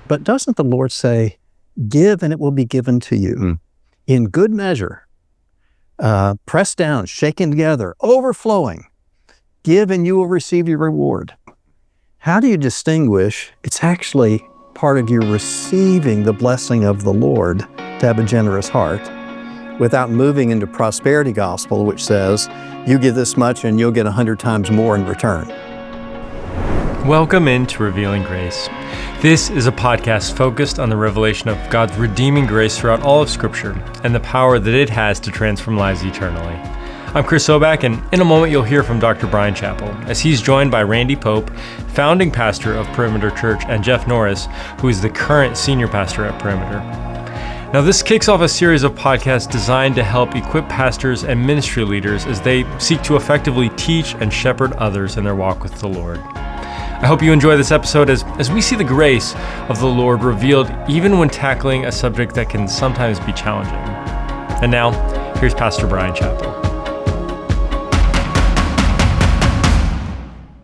But doesn't the Lord say, give and it will be given to you in good measure, pressed down, shaken together, overflowing, give and you will receive your reward. How do you distinguish it's actually part of you receiving the blessing of the Lord to have a generous heart without moving into prosperity gospel, which says you give this much and you'll get 100 times more in return? Welcome into Revealing Grace. This is a podcast focused on the revelation of God's redeeming grace throughout all of Scripture and the power that it has to transform lives eternally. I'm Chris Sobak, and in a moment you'll hear from Dr. Bryan Chapell as he's joined by Randy Pope, founding pastor of Perimeter Church, and Jeff Norris, who is the current senior pastor at Perimeter. Now, this kicks off a series of podcasts designed to help equip pastors and ministry leaders as they seek to effectively teach and shepherd others in their walk with the Lord. I hope you enjoy this episode as we see the grace of the Lord revealed even when tackling a subject that can sometimes be challenging. And now, here's Pastor Bryan Chapell.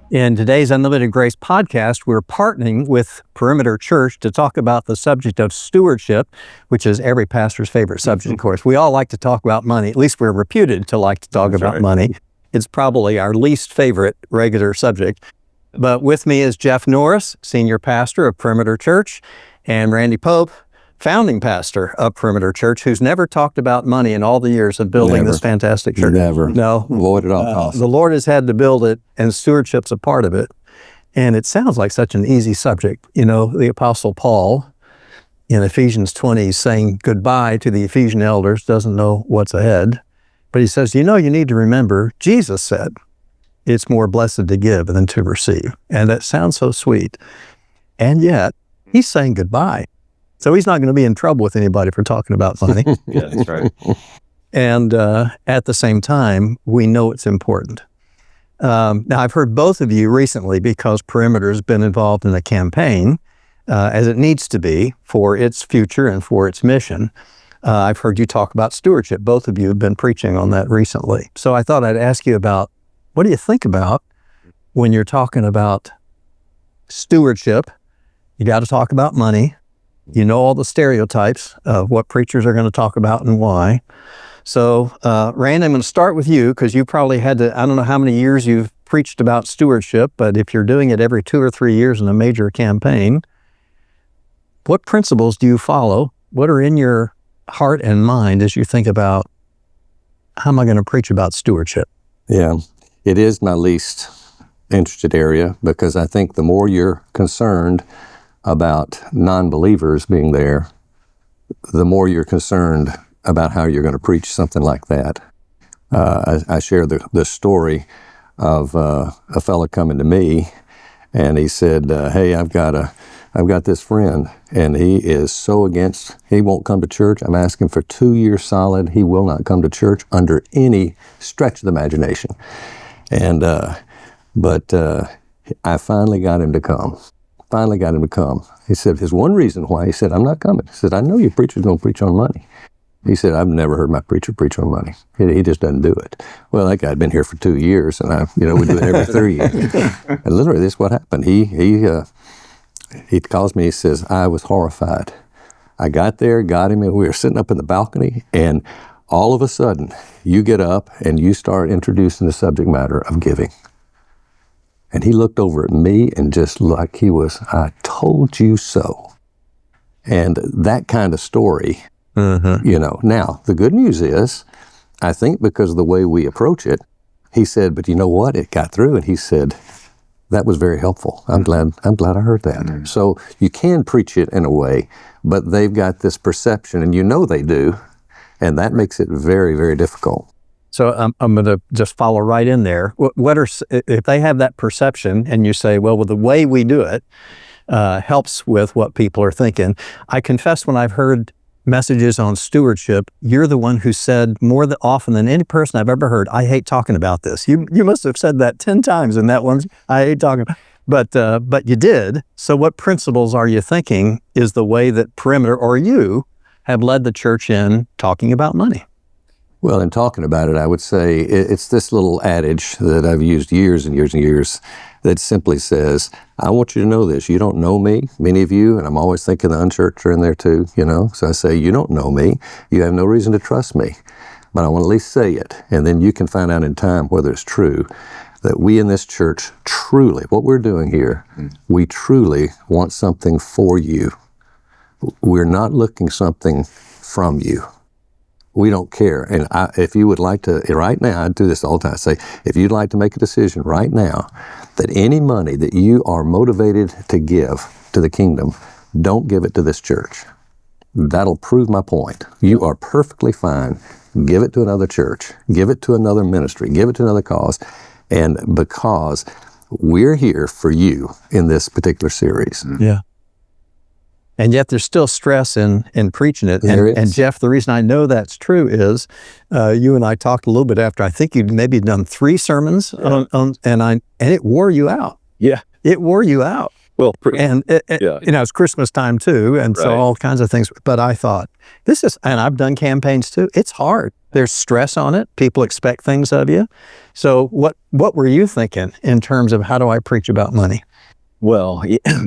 In today's Unlimited Grace podcast, we're partnering with Perimeter Church to talk about the subject of stewardship, which is every pastor's favorite subject, of course. We all like to talk about money. At least we're reputed to like to talk about money. It's probably our least favorite regular subject. But with me is Jeff Norris, senior pastor of Perimeter Church, and Randy Pope, founding pastor of Perimeter Church, who's never talked about money in all the years of building this fantastic church. Never. No. Avoid at all costs. The Lord has had to build it, and stewardship's a part of it. And it sounds like such an easy subject. You know, the Apostle Paul in Ephesians 20 is saying goodbye to the Ephesian elders, doesn't know what's ahead. But he says, you need to remember, Jesus said, it's more blessed to give than to receive. And that sounds so sweet. And yet, he's saying goodbye. So he's not going to be in trouble with anybody for talking about money. Yeah, that's right. And at the same time, we know it's important. Now, I've heard both of you recently, because Perimeter's been involved in a campaign, as it needs to be, for its future and for its mission. I've heard you talk about stewardship. Both of you have been preaching on that recently. So I thought I'd ask you about, what do you think about when you're talking about stewardship? You got to talk about money. You know all the stereotypes of what preachers are going to talk about and why. So, Rand, I'm going to start with you, because you probably had to, I don't know how many years you've preached about stewardship, but if you're doing it every 2 or 3 years in a major campaign, what principles do you follow? What are in your heart and mind as you think about, how am I going to preach about stewardship? Yeah, it is my least interested area, because I think the more you're concerned about non-believers being there, the more you're concerned about how you're going to preach something like that. I share the story of a fellow coming to me, and he said, hey, I've got this friend, and he is so against, he won't come to church. I'm asking for 2 years solid. He will not come to church under any stretch of the imagination. And, but I finally got him to come. He said, his one reason why, he said, I'm not coming. He said, I know your preacher's going to preach on money. He said, I've never heard my preacher preach on money. He just doesn't do it. Well, that guy had been here for 2 years, and we do it every 3 years. And literally, this is what happened. He calls me, he says, I was horrified. I got there, got him, and we were sitting up in the balcony, and all of a sudden, you get up and you start introducing the subject matter of giving. And he looked over at me and just like he was, I told you so. And that kind of story, Now, the good news is, I think because of the way we approach it, he said, but you know what? It got through. And he said, that was very helpful. I'm glad I heard that. Mm-hmm. So you can preach it in a way, but they've got this perception, and they do, and that makes it very, very difficult. So I'm going to just follow right in there. If they have that perception and you say, well, the way we do it helps with what people are thinking. I confess, when I've heard messages on stewardship, you're the one who said more often than any person I've ever heard, I hate talking about this. You must have said that 10 times in that one. I hate talking about it. But you did. So what principles are you thinking is the way that Perimeter or you have led the church in talking about money? Well, in talking about it, I would say it's this little adage that I've used years and years and years. that simply says, I want you to know this. You don't know me, many of you, and I'm always thinking the unchurched are in there too, So I say, you don't know me. You have no reason to trust me. But I want to at least say it, and then you can find out in time whether it's true, that we in this church truly, what we're doing here, we truly want something for you. We're not looking something from you. We don't care. And if you would like to, right now, I do this all the time, I say, if you'd like to make a decision right now that any money that you are motivated to give to the kingdom, don't give it to this church. That'll prove my point. You are perfectly fine. Give it to another church. Give it to another ministry. Give it to another cause. And because we're here for you in this particular series. Yeah. And yet there's still stress in preaching it. And Jeff, the reason I know that's true is you and I talked a little bit after. I think you'd maybe done 3 sermons and it wore you out. Yeah. It wore you out. Well, it's Christmas time too, and so all kinds of things. But I thought, and I've done campaigns too, it's hard. There's stress on it. People expect things of you. So what were you thinking in terms of how do I preach about money? Well,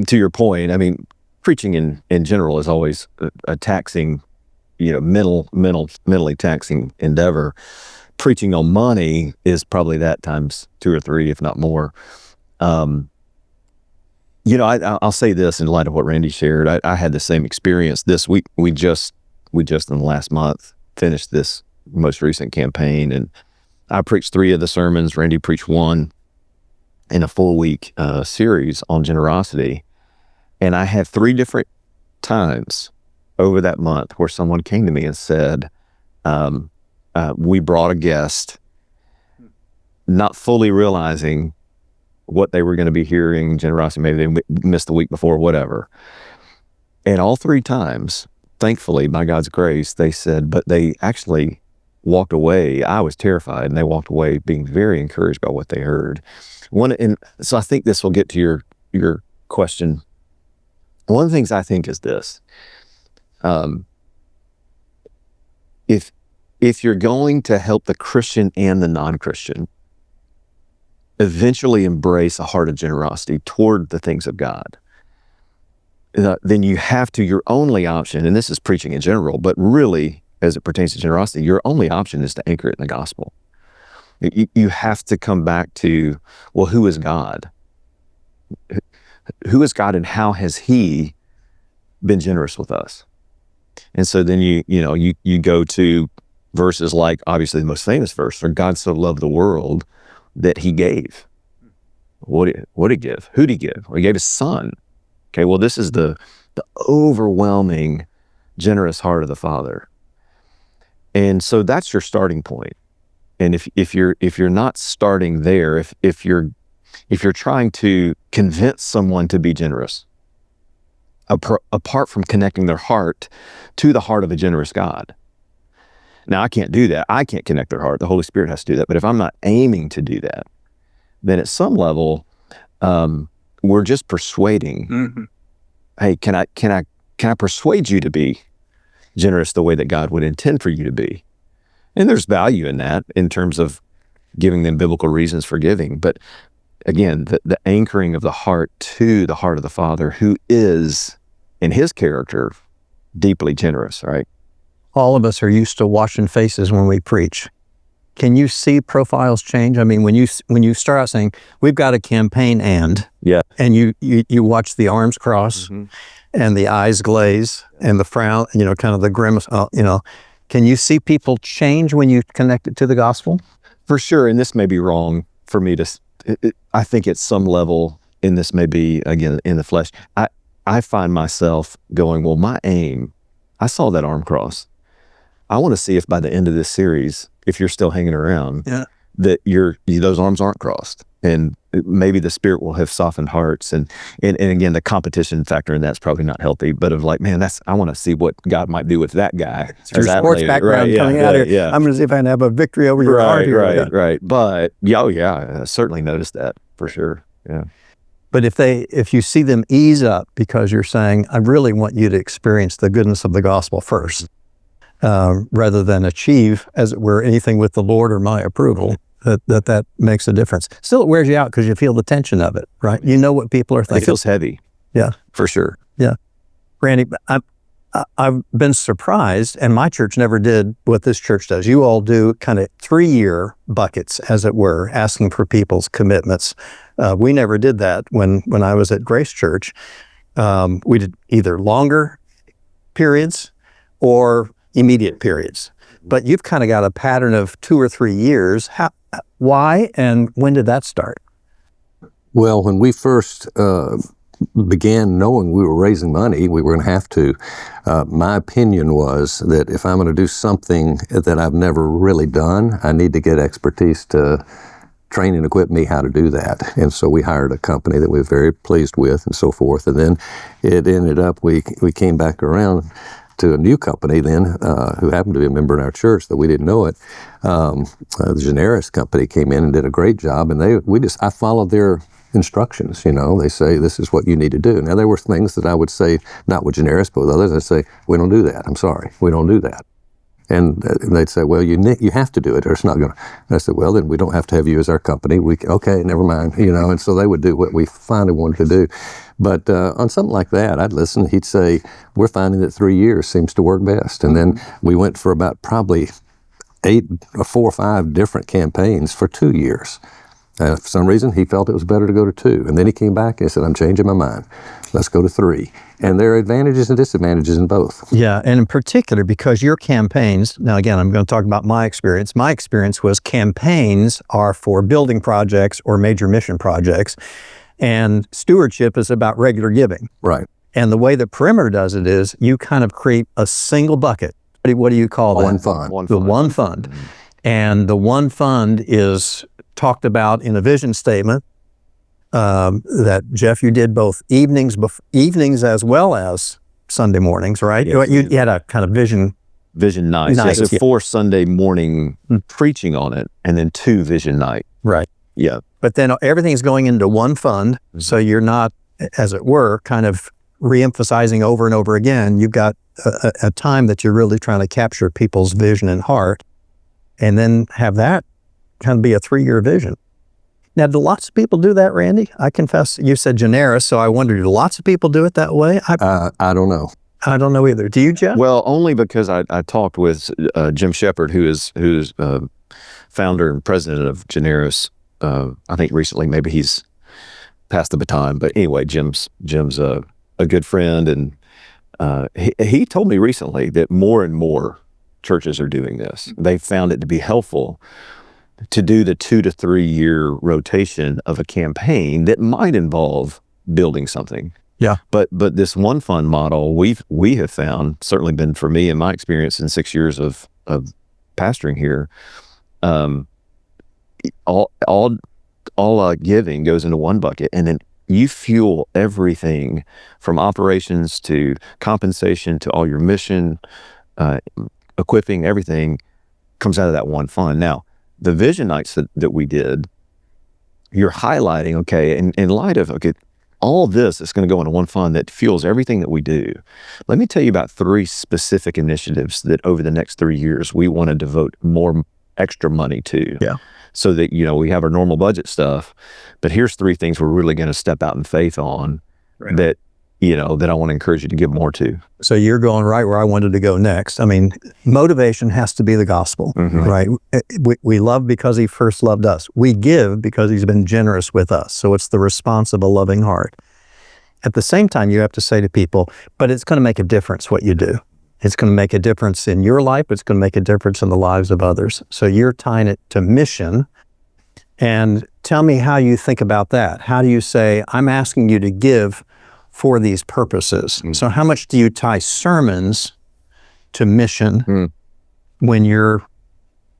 to your point, I mean, preaching in general is always a taxing, mentally taxing endeavor. Preaching on money is probably that times 2 or 3, if not more. I'll say this in light of what Randy shared. I had the same experience this week. We just in the last month finished this most recent campaign, and I preached 3 of the sermons. Randy preached 1 in a full week series on generosity. And I had 3 different times over that month where someone came to me and said, we brought a guest, not fully realizing what they were going to be hearing, generosity, maybe they missed the week before, whatever. And all 3 times, thankfully, by God's grace, they said, but they actually walked away. I was terrified, and they walked away being very encouraged by what they heard. And so I think this will get to your question. One of the things I think is this: if you're going to help the Christian and the non-Christian eventually embrace a heart of generosity toward the things of God, then you have to, your only option, and this is preaching in general, but really as it pertains to generosity, your only option is to anchor it in the gospel. You have to come back to, well, who is God? Who is God, and how has He been generous with us? And so then you go to verses like, obviously the most famous verse, for God so loved the world that He gave. What did He give? Who did He give? Well, He gave His Son. Okay, well, this is the overwhelming, generous heart of the Father. And so that's your starting point. And if you're not starting there, if you're trying to convince someone to be generous, apart from connecting their heart to the heart of a generous God. Now, I can't do that. I can't connect their heart. The Holy Spirit has to do that. But if I'm not aiming to do that, then at some level, we're just persuading. Mm-hmm. Hey, can I persuade you to be generous the way that God would intend for you to be? And there's value in that in terms of giving them biblical reasons for giving. But again, the anchoring of the heart to the heart of the Father, who is, in His character, deeply generous, right? All of us are used to washing faces when we preach. Can you see profiles change? I mean, when you start out saying, we've got a campaign and you watch the arms cross, mm-hmm. and the eyes glaze and the frown, kind of the grimace, can you see people change when you connect it to the gospel? For sure, and this may be wrong for me to, I think at some level, and this may be, again, in the flesh, I find myself going, well, my aim, I saw that arm cross. I want to see if by the end of this series, if you're still hanging around, that those arms aren't crossed. And maybe the Spirit will have softened hearts. And again, the competition factor in that's probably not healthy, but of like, man, I want to see what God might do with that guy. Your sports background coming out here. Yeah. I'm going to see if I can have a victory over your heart here. Right. But I certainly noticed that for sure. Yeah. But if you see them ease up because you're saying, I really want you to experience the goodness of the gospel first, rather than achieve, as it were, anything with the Lord or my approval, that makes a difference. Still, it wears you out because you feel the tension of it, right? You know what people are thinking. It feels heavy. Yeah. For sure. Yeah. Randy, I've been surprised, and my church never did what this church does. You all do kind of 3-year buckets, as it were, asking for people's commitments. We never did that when I was at Grace Church. We did either longer periods or immediate periods. But you've kind of got a pattern of 2 or 3 years. Why and when did that start? Well, when we first began knowing we were raising money, we were going to have to, my opinion was that if I'm going to do something that I've never really done, I need to get expertise to train and equip me how to do that. And so we hired a company that we were very pleased with and so forth. And then it ended up, we came back around to a new company then, who happened to be a member in our church, that we didn't know it. The Norris company came in and did a great job, and I followed their instructions. They say, this is what you need to do. Now, there were things that I would say, not with Norris, but with others, I'd say, we don't do that. I'm sorry, we don't do that. And they'd say, well, you have to do it, or it's not going to. And I said, well, then we don't have to have you as our company. Okay, never mind, And so they would do what we finally wanted to do. But on something like that, I'd listen. He'd say, we're finding that 3 years seems to work best. And then we went for about probably 4 or 5 different campaigns for 2 years. For some reason, he felt it was better to go to 2. And then he came back and said, I'm changing my mind. Let's go to 3. And there are advantages and disadvantages in both. Yeah, and in particular, because your campaigns, now again, I'm going to talk about my experience. My experience was campaigns are for building projects or major mission projects, and stewardship is about regular giving. Right. And the way that Perimeter does it is you kind of create a single bucket. What do you call that? One fund. One fund. And the one fund is talked about in a vision statement that, Jeff, you did both evenings as well as Sunday mornings, right? Yes. You had a kind of vision nights. Nights, So 4 Sunday morning preaching on it, and then 2 vision night. Right. Yeah. But then everything's going into one fund, so you're not, as it were, kind of re-emphasizing over and over again. You've got a time that you're really trying to capture people's vision and heart, and then have that kind of be a 3-year vision. Now, do lots of people do that, Randy? I confess, you said generous, so I wonder, do lots of people do it that way? I don't know. I don't know either. Do you, Jeff? Well, only because I talked with Jim Shepard, who's founder and president of Generis. I think recently, maybe he's passed the baton. But anyway, Jim's a good friend, and he told me recently that more and more churches are doing this. They found it to be helpful to do the 2 to 3 year rotation of a campaign that might involve building something. Yeah. But this one fund model we have found, certainly been for me in my experience in 6 years of pastoring here, all giving goes into one bucket, and then you fuel everything from operations to compensation to all your mission, equipping, everything comes out of that one fund. Now, the vision nights that we did, you're highlighting, okay, in light of, okay, all this is going to go into one fund that fuels everything that we do. Let me tell you about 3 specific initiatives that over the next 3 years, we want to devote more extra money to. Yeah. So that, we have our normal budget stuff, but here's 3 things we're really going to step out in faith on, right, that I want to encourage you to give more to. So you're going right where I wanted to go next. I mean, motivation has to be the gospel, right? We love because he first loved us. We give because he's been generous with us. So it's the response of a loving heart. At the same time, you have to say to people, but it's going to make a difference what you do. It's going to make a difference in your life. It's going to make a difference in the lives of others. So you're tying it to mission. And tell me how you think about that. How do you say, I'm asking you to give for these purposes? So how much do you tie sermons to mission when you're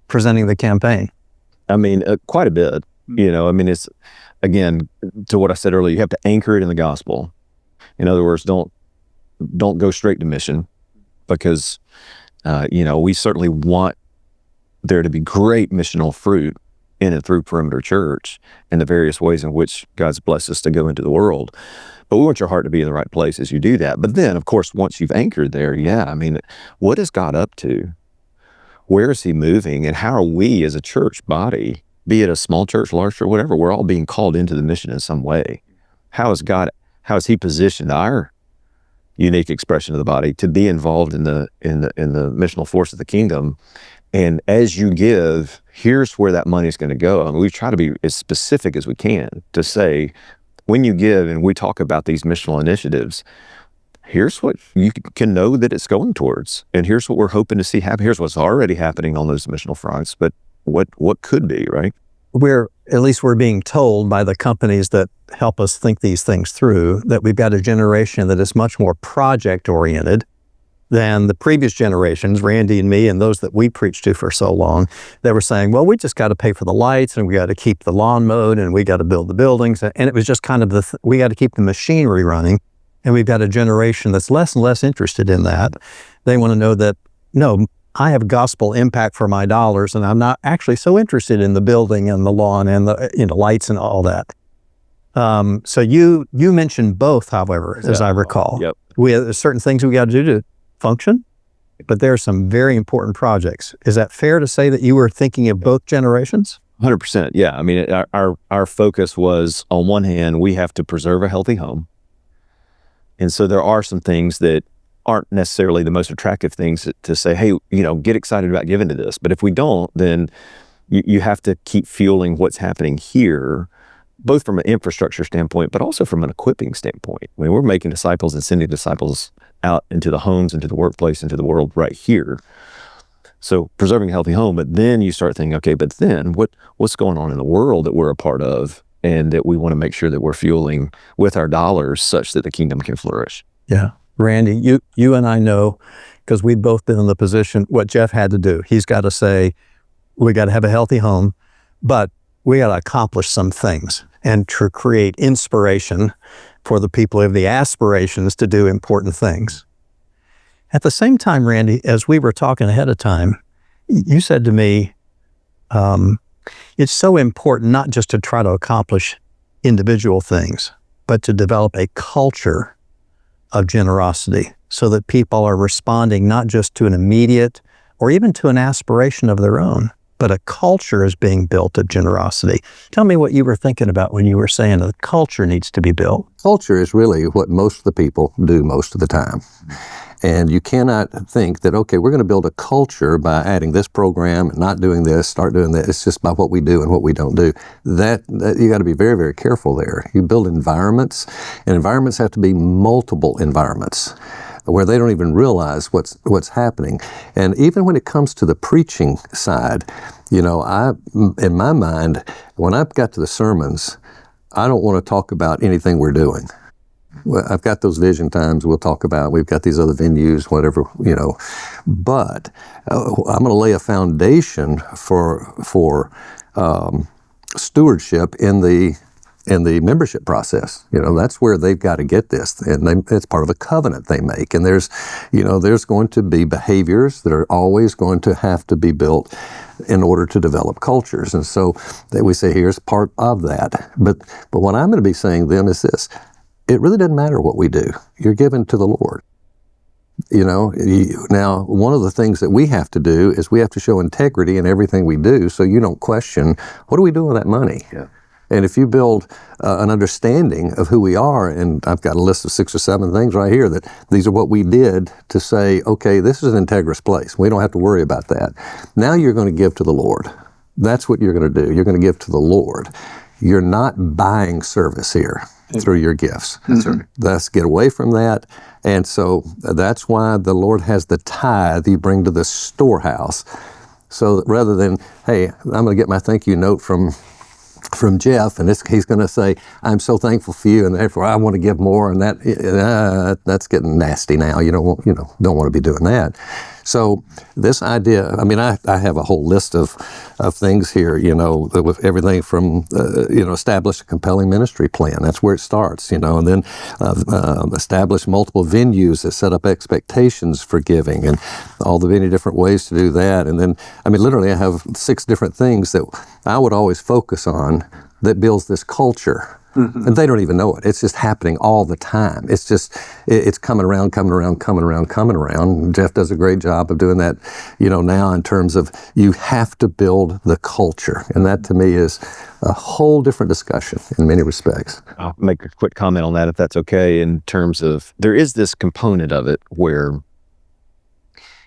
presenting the campaign? I mean, quite a bit. It's, again, to what I said earlier, you have to anchor it in the gospel. In other words, don't go straight to mission, because, we certainly want there to be great missional fruit in and through Perimeter Church and the various ways in which God's blessed us to go into the world. But we want your heart to be in the right place as you do that. But then, of course, once you've anchored there, what is God up to? Where is he moving? And how are we as a church body be it a small church, large church, whatever, we're all being called into the mission in some way. How has he positioned our unique expression of the body to be involved in the missional force of the kingdom? And as you give, here's where that money is going to go. And we try to be as specific as we can to say, when you give and we talk about these missional initiatives, here's what you can know that it's going towards. And here's what we're hoping to see happen. Here's what's already happening on those missional fronts, but what could be, right? We're being told by the companies that help us think these things through that we've got a generation that is much more project-oriented than the previous generations, Randy and me and those that we preached to for so long, that were saying, well, we just got to pay for the lights and we got to keep the lawn mowed and we got to build the buildings. And it was just kind of we got to keep the machinery running. And we've got a generation that's less and less interested in that. They want to know that, no, I have gospel impact for my dollars, and I'm not actually so interested in the building and the lawn and the lights and all that. So you mentioned both, however, as I recall. Yep. We have certain things we got to do to function, but there are some very important projects. Is that fair to say that you were thinking of both generations? 100%. Yeah. I mean, our focus was, on one hand, we have to preserve a healthy home. And so there are some things that aren't necessarily the most attractive things to say, hey, get excited about giving to this. But if we don't, then you have to keep fueling what's happening here, both from an infrastructure standpoint, but also from an equipping standpoint. I mean, we're making disciples and sending disciples out into the homes, into the workplace, into the world right here. So preserving a healthy home, but then you start thinking, okay, but then what's going on in the world that we're a part of, and that we want to make sure that we're fueling with our dollars such that the kingdom can flourish. Yeah. Randy, you and I know, because we've both been in the position, what Jeff had to do. He's got to say, we got to have a healthy home, but we got to accomplish some things and to create inspiration for the people who have the aspirations to do important things. At the same time, Randy, as we were talking ahead of time, you said to me, it's so important not just to try to accomplish individual things, but to develop a culture of generosity so that people are responding not just to an immediate or even to an aspiration of their own, but a culture is being built of generosity. Tell me what you were thinking about when you were saying that the culture needs to be built. Culture is really what most of the people do most of the time. And you cannot think that, okay, we're going to build a culture by adding this program and not doing this, start doing this. It's just by what we do and what we don't do. That you got to be very, very careful there. You build environments, and environments have to be multiple environments where they don't even realize what's happening. And even when it comes to the preaching side, in my mind, when I've got to the sermons, I don't want to talk about anything we're doing. Well, I've got those vision times we'll talk about. We've got these other venues, whatever, But I'm going to lay a foundation for stewardship in the membership process. That's where they've got to get this, and it's part of the covenant they make. And there's going to be behaviors that are always going to have to be built in order to develop cultures. And so we say here's part of that. But what I'm going to be saying then is this. It really doesn't matter what we do. You're given to the Lord. Now, one of the things that we have to do is we have to show integrity in everything we do so you don't question, what are we doing with that money? Yeah. And if you build an understanding of who we are, and I've got a list of 6 or 7 things right here that these are what we did to say, okay, this is an integrous place. We don't have to worry about that. Now you're going to give to the Lord. That's what you're going to do. You're going to give to the Lord. You're not buying service here through your gifts. Let's get away from that. And so that's why the Lord has the tithe you bring to the storehouse. So that rather than, hey, I'm going to get my thank you note from Jeff, and he's going to say, I'm so thankful for you, and therefore I want to give more, and that's getting nasty now. You don't want to be doing that. So this idea, I have a whole list of things here, with everything from, establish a compelling ministry plan. That's where it starts, and then establish multiple venues that set up expectations for giving and all the many different ways to do that. And then, literally I have 6 different things that I would always focus on that builds this culture And they don't even know it. It's just happening all the time. It's just, it's coming around. Jeff does a great job of doing that, now in terms of you have to build the culture. And that to me is a whole different discussion in many respects. I'll make a quick comment on that if that's okay, in terms of there is this component of it where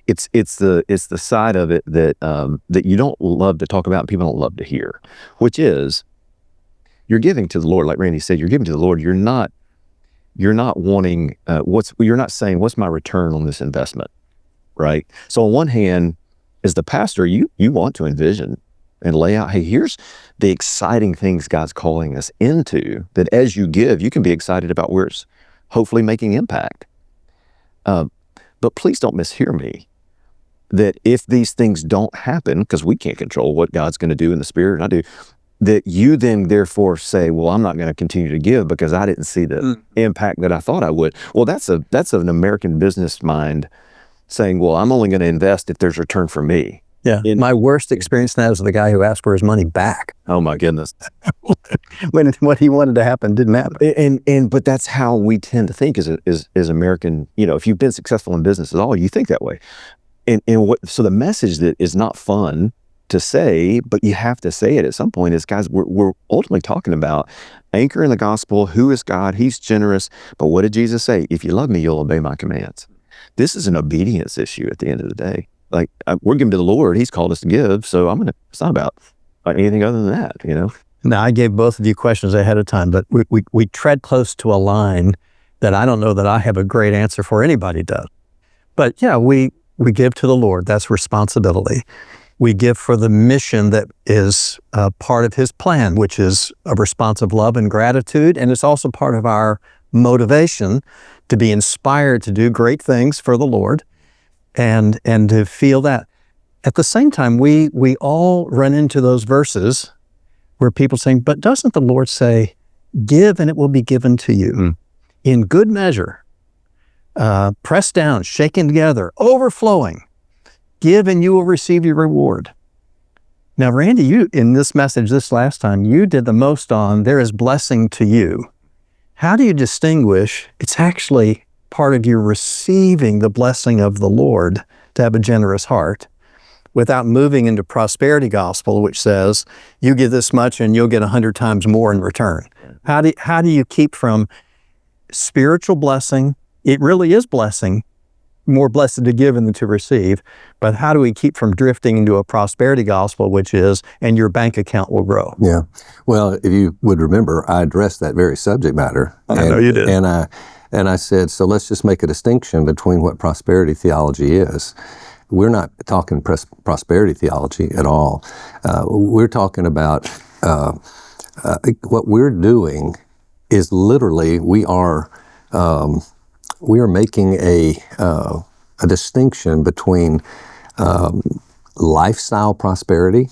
it's the side of it that that you don't love to talk about and people don't love to hear, which is you're giving to the Lord, like Randy said, you're giving to the Lord. You're not wanting you're not saying what's my return on this investment, right? So on one hand, as the pastor, you want to envision and lay out, hey, here's the exciting things God's calling us into, that as you give, you can be excited about where it's hopefully making impact. But please don't mishear me, that if these things don't happen, because we can't control what God's going to do in the Spirit, and I do, that you then therefore say, well, I'm not going to continue to give because I didn't see the impact that I thought I would. Well, that's an American business mind saying, well, I'm only going to invest if there's return for me. Yeah. My worst experience now is the guy who asked for his money back. Oh my goodness. when what he wanted to happen didn't happen. But that's how we tend to think as American, if you've been successful in business at all, you think that way. So the message that is not fun to say, but you have to say it at some point, is, guys, we're ultimately talking about anchor in the gospel. Who is God? He's generous. But what did Jesus say? If you love me, you'll obey my commands. This is an obedience issue at the end of the day. Like, we're giving to the Lord. He's called us to give. So it's not about anything other than that, Now, I gave both of you questions ahead of time, but we tread close to a line that I don't know that I have a great answer for. Anybody does. But yeah, we give to the Lord. That's responsibility. We give for the mission that is part of His plan, which is a response of love and gratitude. And it's also part of our motivation to be inspired to do great things for the Lord and to feel that. At the same time, we all run into those verses where people saying, but doesn't the Lord say, give and it will be given to you in good measure, pressed down, shaken together, overflowing. Give and you will receive your reward. Now, Randy, you in this message this last time, you did the most on there is blessing to you. How do you distinguish it's actually part of you receiving the blessing of the Lord to have a generous heart without moving into prosperity gospel, which says you give this much and you'll get 100 times more in return? How do you keep from spiritual blessing? It really is blessing, more blessed to give than to receive. But how do we keep from drifting into a prosperity gospel, which is, and your bank account will grow? Yeah. Well, if you would remember, I addressed that very subject matter. I know you did. And I said, so let's just make a distinction between what prosperity theology is. We're not talking prosperity theology at all. We're talking about what we're doing is literally we are making a distinction between lifestyle prosperity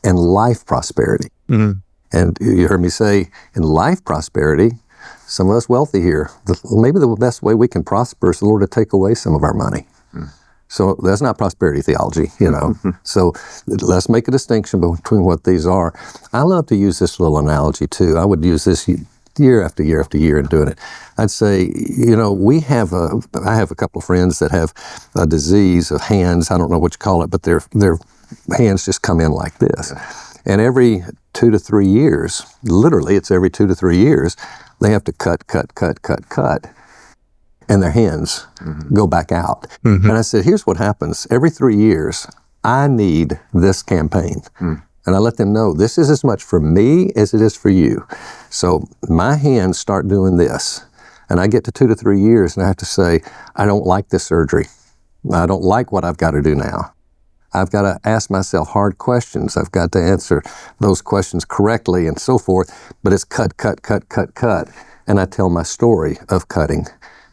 and life prosperity. Mm-hmm. And you heard me say, in life prosperity, some of us wealthy here, maybe the best way we can prosper is the Lord to take away some of our money. Mm. So that's not prosperity theology, So let's make a distinction between what these are. I love to use this little analogy too. I would use this year after year after year in doing it. I'd say, I have a couple of friends that have a disease of hands. I don't know what you call it, but their hands just come in like this. And every 2 to 3 years, literally it's every 2 to 3 years, they have to cut. And their hands go back out. Mm-hmm. And I said, here's what happens. Every 3 years, I need this campaign. Mm. And I let them know, this is as much for me as it is for you. So my hands start doing this. And I get to 2 to 3 years and I have to say, I don't like this surgery. I don't like what I've got to do now. I've got to ask myself hard questions. I've got to answer those questions correctly and so forth. But it's cut. And I tell my story of cutting.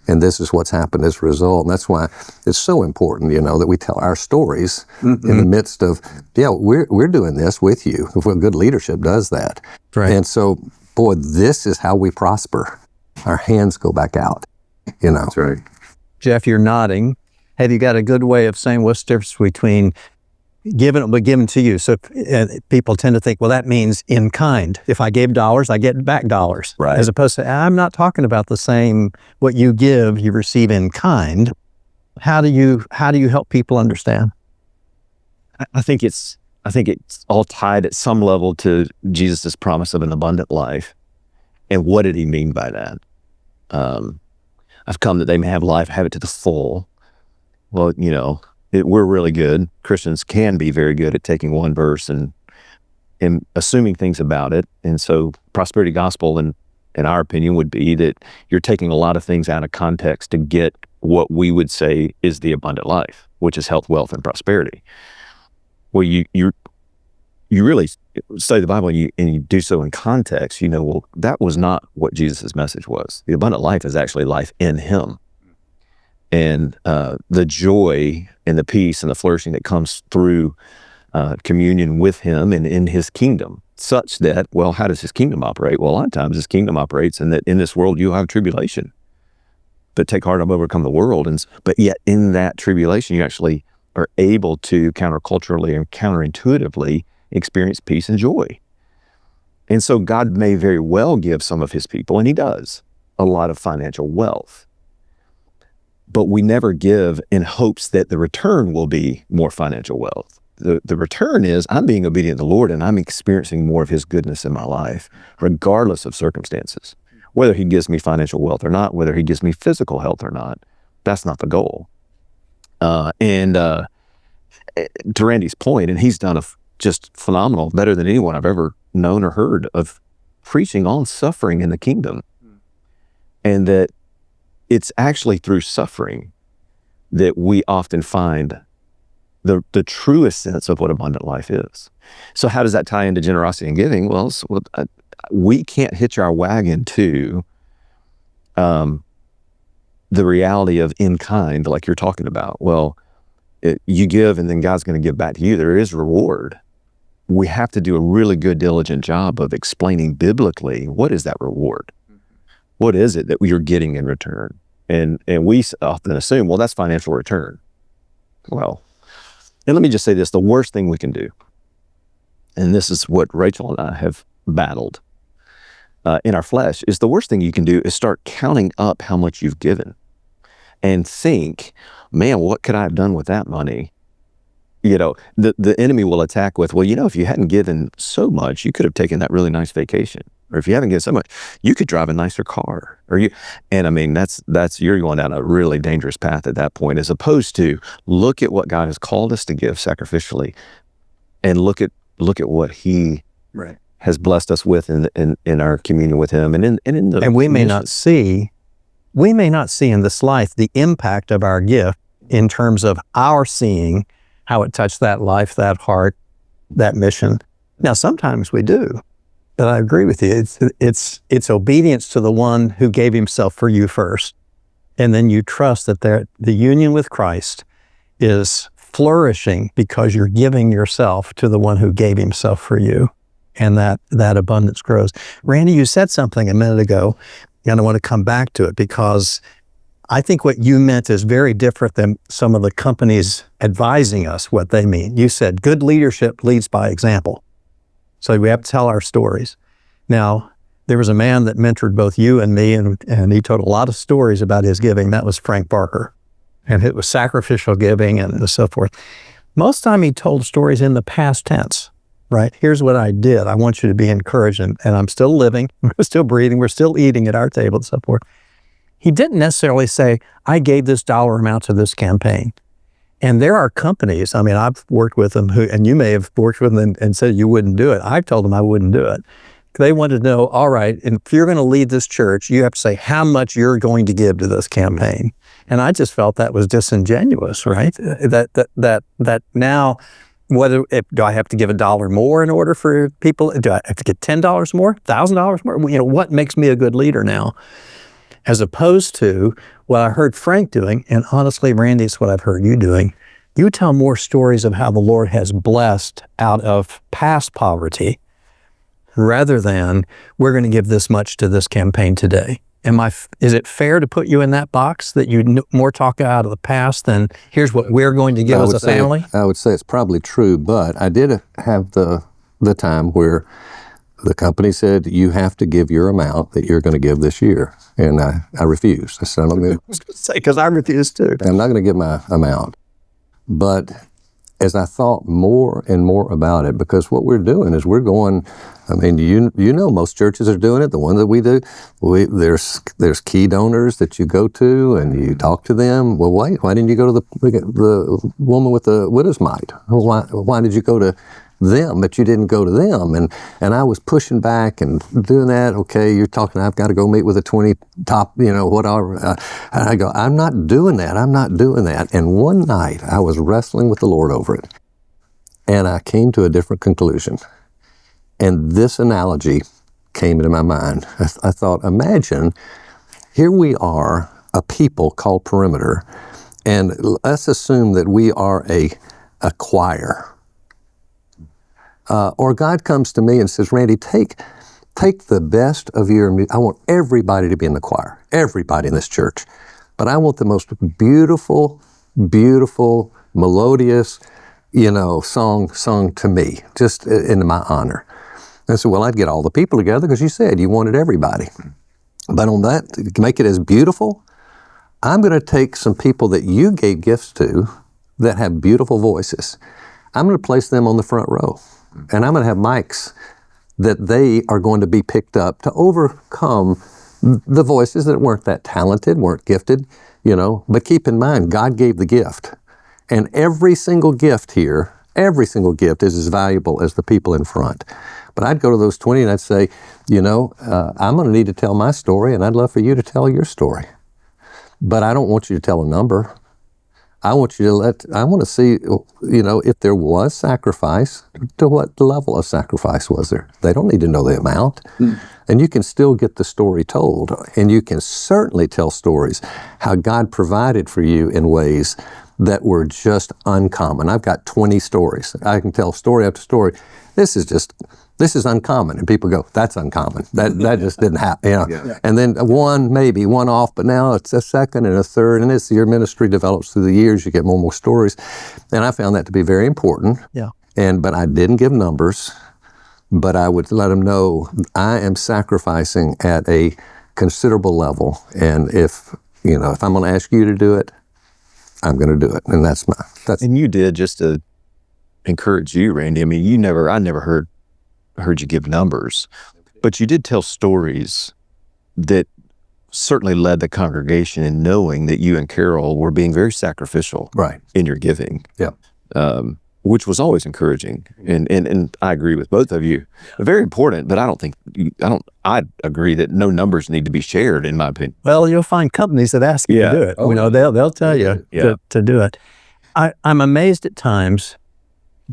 And this is what's happened as a result. And that's why it's so important, that we tell our stories in the midst of, we're doing this with you. Good leadership does that. Right. And so, boy, this is how we prosper. Our hands go back out, That's right. Jeff, you're nodding. Have you got a good way of saying what's the difference between given, but given to you. So people tend to think, well, that means in kind. If I gave dollars, I get back dollars. Right. As opposed to, I'm not talking about the same, what you give, you receive in kind. How do you help people understand? I think it's all tied at some level to Jesus' promise of an abundant life. And what did he mean by that? I've come that they may have life, have it to the full. Well, we're really good. Christians can be very good at taking one verse and assuming things about it. And so prosperity gospel, in our opinion, would be that you're taking a lot of things out of context to get what we would say is the abundant life, which is health, wealth, and prosperity. Well, you really study the Bible and you do so in context, well, that was not what Jesus' message was. The abundant life is actually life in him. And the joy and the peace and the flourishing that comes through communion with him and in his kingdom, such that, well, how does his kingdom operate? Well, a lot of times his kingdom operates in that in this world you have tribulation. But take heart, I've overcome the world. But yet in that tribulation, you actually are able to counterculturally and counterintuitively experience peace and joy. And so God may very well give some of his people, and he does, a lot of financial wealth. But we never give in hopes that the return will be more financial wealth. The return is I'm being obedient to the Lord and I'm experiencing more of his goodness in my life, regardless of circumstances. Whether he gives me financial wealth or not, whether he gives me physical health or not, that's not the goal. And to Randy's point, and he's done just phenomenal, better than anyone I've ever known or heard of preaching on suffering in the kingdom. And that it's actually through suffering that we often find the truest sense of what abundant life is. So how does that tie into generosity and giving? Well, we can't hitch our wagon to the reality of in kind, like you're talking about. Well, you give and then God's going to give back to you. There is reward. We have to do a really good, diligent job of explaining biblically, what is that reward? What is it that you're getting in return? And we often assume, well, that's financial return. Well, and let me just say this, the worst thing we can do, and this is what Rachel and I have battled in our flesh, is the worst thing you can do is start counting up how much you've given and think, man, what could I have done with that money? The enemy will attack with, well, if you hadn't given so much, you could have taken that really nice vacation. Or if you haven't given so much, you could drive a nicer car. And I mean, you're going down a really dangerous path at that point, as opposed to look at what God has called us to give sacrificially, and look at what he has blessed us with in our communion with him, and we may not see in this life the impact of our gift in terms of our seeing how it touched that life, that heart, that mission. Now, sometimes we do, but I agree with you. It's obedience to the one who gave himself for you first. And then you trust that the union with Christ is flourishing because you're giving yourself to the one who gave himself for you. And that abundance grows. Randy, you said something a minute ago, and I want to come back to it because I think what you meant is very different than some of the companies advising us what they mean. You said good leadership leads by example. So we have to tell our stories. Now, there was a man that mentored both you and me, and he told a lot of stories about his giving. That was Frank Barker. And it was sacrificial giving and so forth. Most of the time he told stories in the past tense, right? Here's what I did. I want you to be encouraged, and I'm still living, we're still breathing, we're still eating at our table and so forth. He didn't necessarily say, I gave this dollar amount to this campaign. And there are companies, I mean, I've worked with them and you may have worked with them and said you wouldn't do it. I've told them I wouldn't do it. They wanted to know, all right, and if you're going to lead this church, you have to say how much you're going to give to this campaign. And I just felt that was disingenuous, right? That now, do I have to give $1 more in order for people? Do I have to get $10 more, $1,000 more? What makes me a good leader now? As opposed to what I heard Frank doing, and honestly, Randy, it's what I've heard you doing. You tell more stories of how the Lord has blessed out of past poverty rather than we're going to give this much to this campaign today. Is it fair to put you in that box that you more talk out of the past than here's what we're going to give as a family? I would say it's probably true, but I did have the time where the company said, you have to give your amount that you're going to give this year. And I refused. I said, I'm going to say, because I refused too. I'm not going to give my amount. But as I thought more and more about it, because what we're doing is we're going, I mean, you know, most churches are doing it. The ones that we do, there's key donors that you go to and you talk to them. Well, wait, why didn't you go to the woman with the widow's mite? Why did you go to them, but you didn't go to them? And I was pushing back and doing that. Okay, you're talking, I've got to go meet with a 20 top, whatever. And I go, I'm not doing that. I'm not doing that. And one night I was wrestling with the Lord over it. And I came to a different conclusion. And this analogy came into my mind. I thought, imagine, here we are, a people called Perimeter, and let's assume that we are a choir. Or God comes to me and says, Randy, take the best of I want everybody to be in the choir, everybody in this church. But I want the most beautiful, melodious, song to me, just in my honor. I said, well, I'd get all the people together because you said you wanted everybody. But on that, to make it as beautiful, I'm going to take some people that you gave gifts to that have beautiful voices. I'm going to place them on the front row. And I'm going to have mics that they are going to be picked up to overcome the voices that weren't that talented, weren't gifted, But keep in mind, God gave the gift. And every single gift here, every single gift is as valuable as the people in front. But I'd go to those 20 and I'd say, I'm going to need to tell my story, and I'd love for you to tell your story. But I don't want you to tell a number. I want to see, if there was sacrifice, to what level of sacrifice was there? They don't need to know the amount. And you can still get the story told. And you can certainly tell stories how God provided for you in ways that were just uncommon. I've got 20 stories. I can tell story after story. This is uncommon. And people go, that's uncommon. That just didn't happen. Yeah. And then maybe one off, but now it's a second and a third. And as your ministry develops through the years, you get more and more stories. And I found that to be very important. Yeah. But I didn't give numbers, but I would let them know I am sacrificing at a considerable level. And if I'm going to ask you to do it, I'm going to do it. And that's And you did, just to encourage you, Randy. I mean, I never heard you give numbers, but you did tell stories that certainly led the congregation in knowing that you and Carol were being very sacrificial in your giving. Yeah. Which was always encouraging. And I agree with both of you. Very important, but I agree that no numbers need to be shared, in my opinion. Well, you'll find companies that ask you to do it. They'll tell you to do it. I'm amazed at times,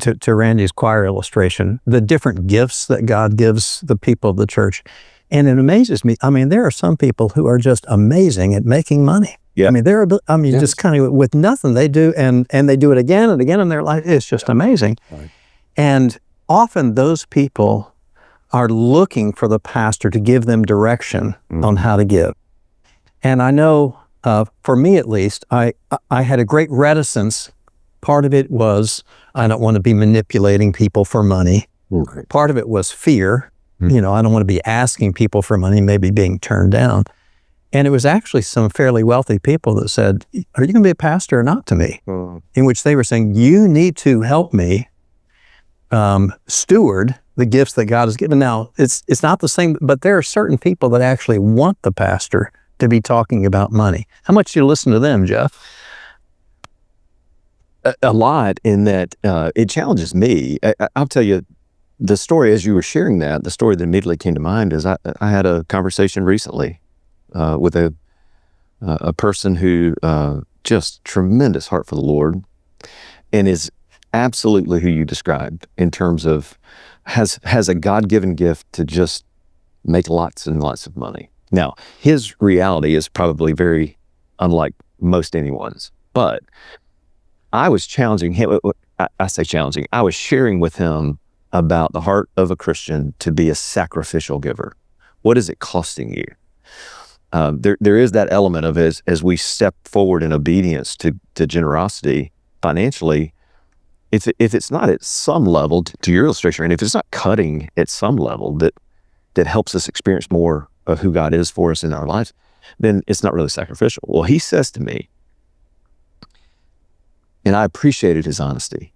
to Randy's choir illustration, the different gifts that God gives the people of the church. And it amazes me. I mean, there are some people who are just amazing at making money. Yeah. Just kind of with nothing they do, and they do it again and again in their life. It's just amazing. Right. And often those people are looking for the pastor to give them direction on how to give. And I know, for me at least, I had a great reticence. Part of it was, I don't want to be manipulating people for money. Right. Part of it was fear. I don't want to be asking people for money, maybe being turned down. And it was actually some fairly wealthy people that said, are you going to be a pastor or not to me? In which they were saying, you need to help me steward the gifts that God has given. Now, it's not the same, but there are certain people that actually want the pastor to be talking about money. How much do you listen to them, Jeff? A lot, in that it challenges me. I'll tell you the story as you were sharing that. The story that immediately came to mind is I had a conversation recently with a person who just tremendous heart for the Lord, and is absolutely who you described in terms of has a God-given gift to just make lots and lots of money. Now, his reality is probably very unlike most anyone's, but I was challenging him. I say challenging. I was sharing with him about the heart of a Christian to be a sacrificial giver. What is it costing you? there is that element of as we step forward in obedience to generosity financially, if it's not at some level, to your illustration, and if it's not cutting at some level that helps us experience more of who God is for us in our lives, then it's not really sacrificial. Well, he says to me, and I appreciated his honesty.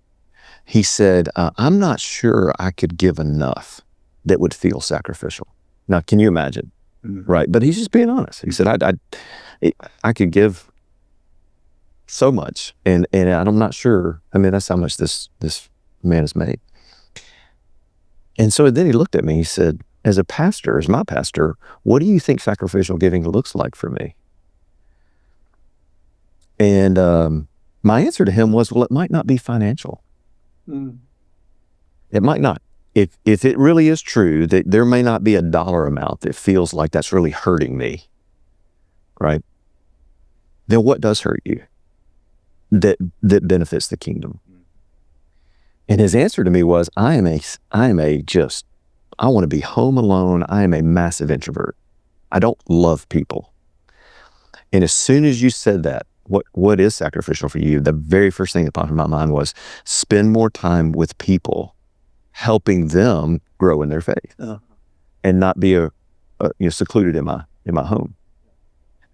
He said, I'm not sure I could give enough that would feel sacrificial. Now, can you imagine? Mm-hmm. Right. But he's just being honest. He said, I could give so much, and I'm not sure. I mean, that's how much this man has made. And so then he looked at me, he said, as my pastor, what do you think sacrificial giving looks like for me? And my answer to him was, well, it might not be financial. Mm. It might not. If it really is true that there may not be a dollar amount that feels like that's really hurting me, right? Then what does hurt you that benefits the kingdom? And his answer to me was, I want to be home alone. I am a massive introvert. I don't love people. And as soon as you said that, what is sacrificial for you? The very first thing that popped in my mind was spend more time with people, helping them grow in their faith, and not be secluded in my home.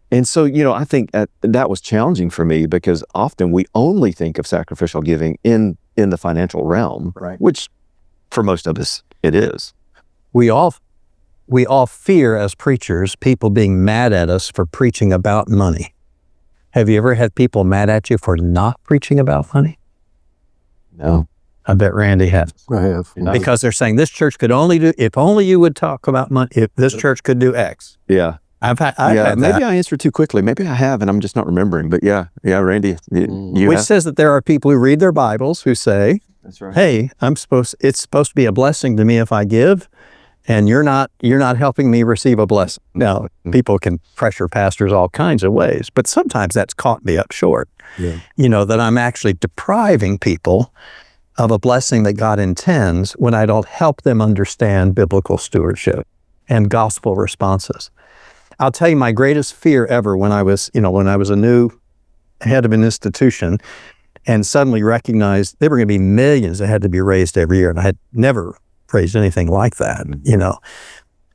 And so, I think that was challenging for me, because often we only think of sacrificial giving in the financial realm, right? Which for most of us it is. We all fear as preachers people being mad at us for preaching about money. Have you ever had people mad at you for not preaching about money? No. I bet Randy has. I have. Because they're saying this church could only do, if only you would talk about money, if this church could do X. Yeah. I've had maybe that. I answered too quickly. Maybe I have, and I'm just not remembering. But yeah, Randy, Which says that there are people who read their Bibles who say, that's right. Hey, it's supposed to be a blessing to me if I give, and you're not helping me receive a blessing. Now, people can pressure pastors all kinds of ways, but sometimes that's caught me up short. Yeah. That I'm actually depriving people of a blessing that God intends when I don't help them understand biblical stewardship and gospel responses. I'll tell you my greatest fear ever when I was a new head of an institution and suddenly recognized there were going to be millions that had to be raised every year. And I had never raised anything like that,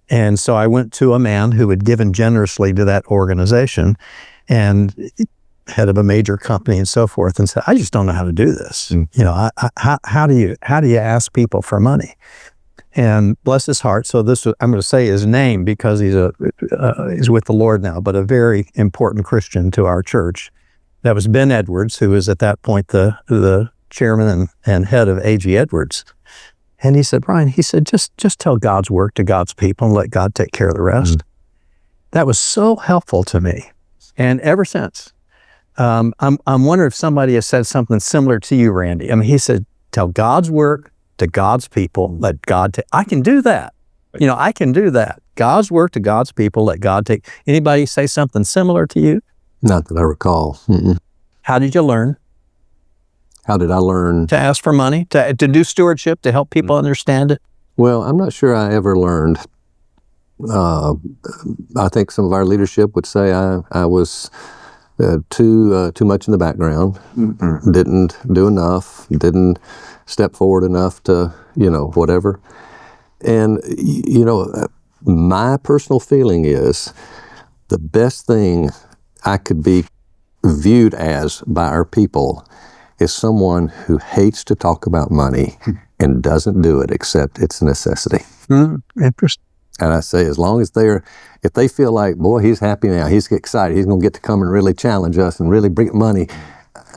And so I went to a man who had given generously to that organization and head of a major company and so forth, and said, I just don't know how to do this. How do you ask people for money? And bless his heart. So I'm going to say his name because he's with the Lord now, but a very important Christian to our church. That was Ben Edwards, who was at that point the chairman and head of A.G. Edwards. And he said, Bryan, just tell God's work to God's people and let God take care of the rest. That was so helpful to me. And ever since, I'm wondering if somebody has said something similar to you, Randy. I mean, he said, tell God's work to God's people, let God take. I can do that. I can do that. God's work to God's people, let God take. Anybody say something similar to you? Not that I recall. Mm-mm. How did you learn? How did I learn? To ask for money, to do stewardship, to help people understand it? Well, I'm not sure I ever learned. I think some of our leadership would say I was too much in the background, didn't do enough, didn't step forward enough to, whatever. And, my personal feeling is the best thing I could be viewed as by our people is someone who hates to talk about money and doesn't do it except it's a necessity. Interesting. And I say, as long as if they feel like, boy, he's happy now, he's excited, he's going to get to come and really challenge us and really bring money,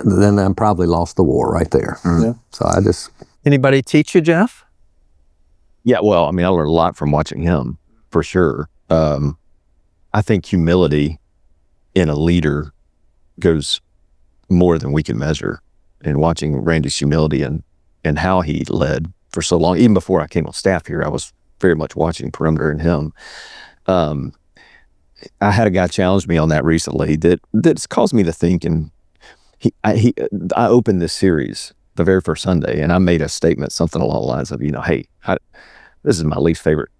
then I'm probably lost the war right there. Yeah. So Anybody teach you, Jeff? Yeah, well, I mean, I learned a lot from watching him, for sure. I think humility in a leader goes more than we can measure. And watching Randy's humility and how he led for so long, even before I came on staff here, I was very much watching Perimeter and him. I had a guy challenge me on that recently that's caused me to think, and I opened this series the very first Sunday, and I made a statement, something along the lines of, hey, this is my least favorite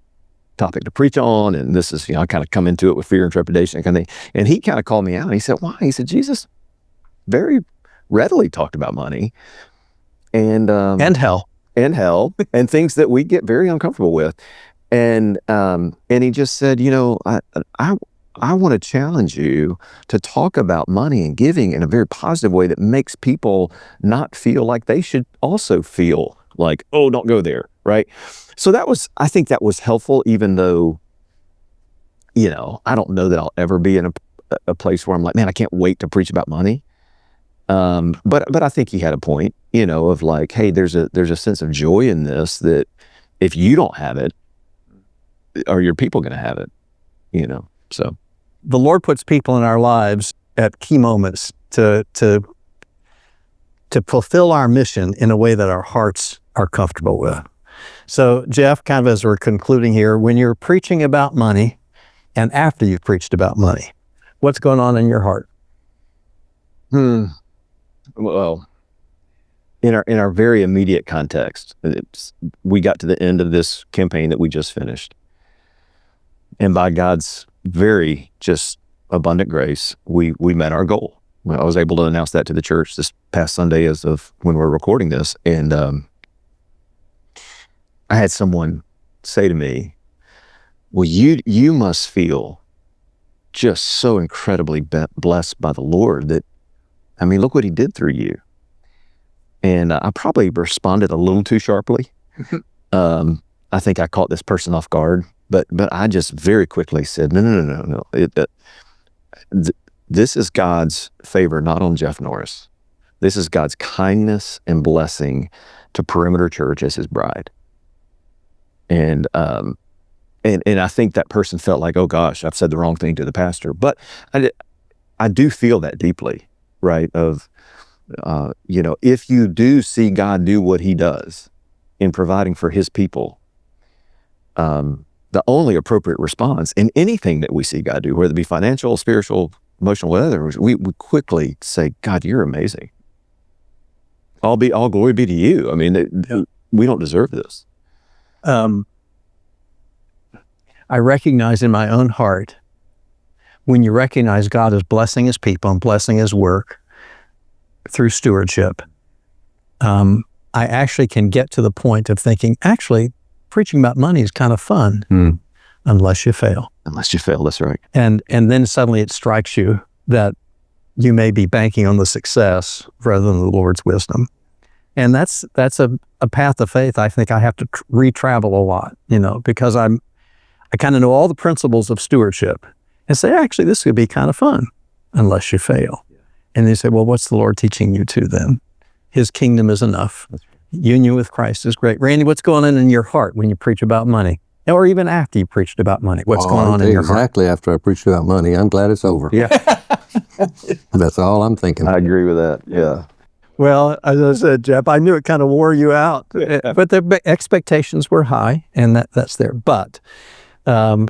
topic to preach on. And this is, I kind of come into it with fear and trepidation kind of thing. And he kind of called me out and he said, why? He said, Jesus very readily talked about money and hell and things that we get very uncomfortable with. And he just said, I want to challenge you to talk about money and giving in a very positive way that makes people not feel like they should also feel like, oh, don't go there, right? So I think that was helpful, even though, I don't know that I'll ever be in a place where I'm like, man, I can't wait to preach about money. But I think he had a point, of like, hey, there's a sense of joy in this that if you don't have it, are your people going to have it, so. The Lord puts people in our lives at key moments to fulfill our mission in a way that our hearts are comfortable with. So, Jeff, kind of as we're concluding here, when you're preaching about money and after you've preached about money, what's going on in your heart? Well, in our very immediate context, we got to the end of this campaign that we just finished. And by God's very just abundant grace, we met our goal. I was able to announce that to the church this past Sunday as of when we're recording this. And I had someone say to me, well, you must feel just so incredibly blessed by the Lord that, look what he did through you. And I probably responded a little too sharply. I think I caught this person off guard. But I just very quickly said, no. This is God's favor, not on Jeff Norris. This is God's kindness and blessing to Perimeter Church as his bride. And I think that person felt like, oh gosh, I've said the wrong thing to the pastor. But I do feel that deeply, right? Of, if you do see God do what he does in providing for his people, the only appropriate response in anything that we see God do, whether it be financial, spiritual, emotional, whatever, we quickly say, God, you're amazing. All glory be to you. We don't deserve this. I recognize in my own heart, when you recognize God is blessing his people and blessing his work through stewardship, I actually can get to the point of thinking, actually, preaching about money is kind of fun, unless you fail. Unless you fail, that's right. And then suddenly it strikes you that you may be banking on the success rather than the Lord's wisdom. And that's a path of faith I think I have to re-travel a lot, because I kind of know all the principles of stewardship and say, actually, this could be kind of fun unless you fail. Yeah. And they say, well, what's the Lord teaching you to then? His kingdom is enough. That's right. Union with Christ is great. Randy, what's going on in your heart when you preach about money? Or even after you preached about money? What's going on in your heart? Exactly after I preached about money. I'm glad it's over. Yeah. That's all I'm thinking. I agree with that. Yeah. Well, as I said, Jeff, I knew it kind of wore you out. But the expectations were high, and that's there. But the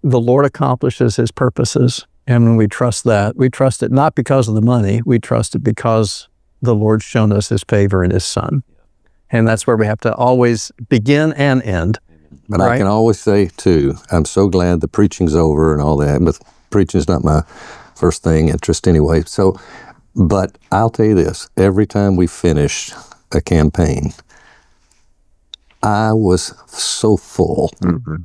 Lord accomplishes his purposes. And when we trust that, we trust it not because of the money. We trust it because the Lord's shown us his favor in his Son. And that's where we have to always begin and end. But right? I can always say, too, I'm so glad the preaching's over and all that, but preaching's not my first interest anyway. So, but I'll tell you this, every time we finished a campaign, I was so full. Mm-hmm.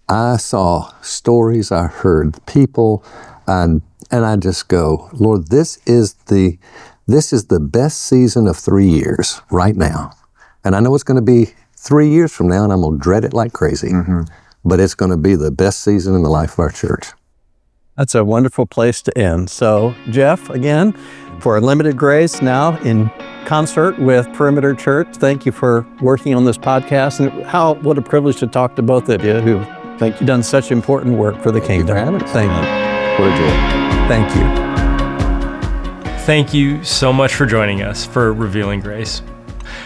I saw stories, I heard people, and I just go, Lord, this is the best season of 3 years right now. And I know it's going to be 3 years from now, and I'm going to dread it like crazy. Mm-hmm. But it's going to be the best season in the life of our church. That's a wonderful place to end. So, Jeff, again, for Unlimited Grace, now in concert with Perimeter Church, thank you for working on this podcast. And what a privilege to talk to both of you who have done such important work for the kingdom. Thank you. What a joy. Thank you. Thank you so much for joining us for Revealing Grace.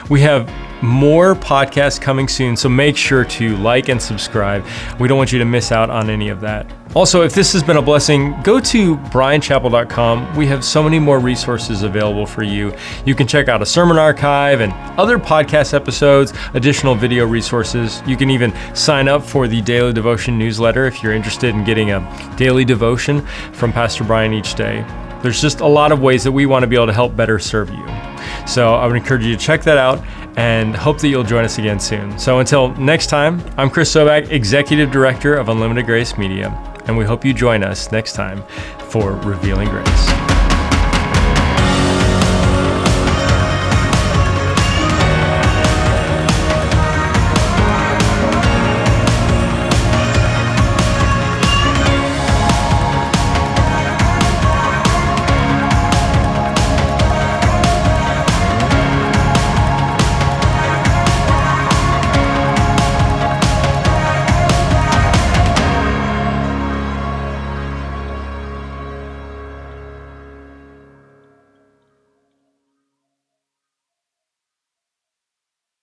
We have more podcasts coming soon, so make sure to like and subscribe. We don't want you to miss out on any of that. Also, if this has been a blessing, go to bryanchapell.com. We have so many more resources available for you. You can check out a sermon archive and other podcast episodes, additional video resources. You can even sign up for the Daily Devotion newsletter if you're interested in getting a daily devotion from Pastor Bryan each day. There's just a lot of ways that we want to be able to help better serve you. So I would encourage you to check that out and hope that you'll join us again soon. So until next time, I'm Chris Sobak, Executive Director of Unlimited Grace Media, and we hope you join us next time for Revealing Grace.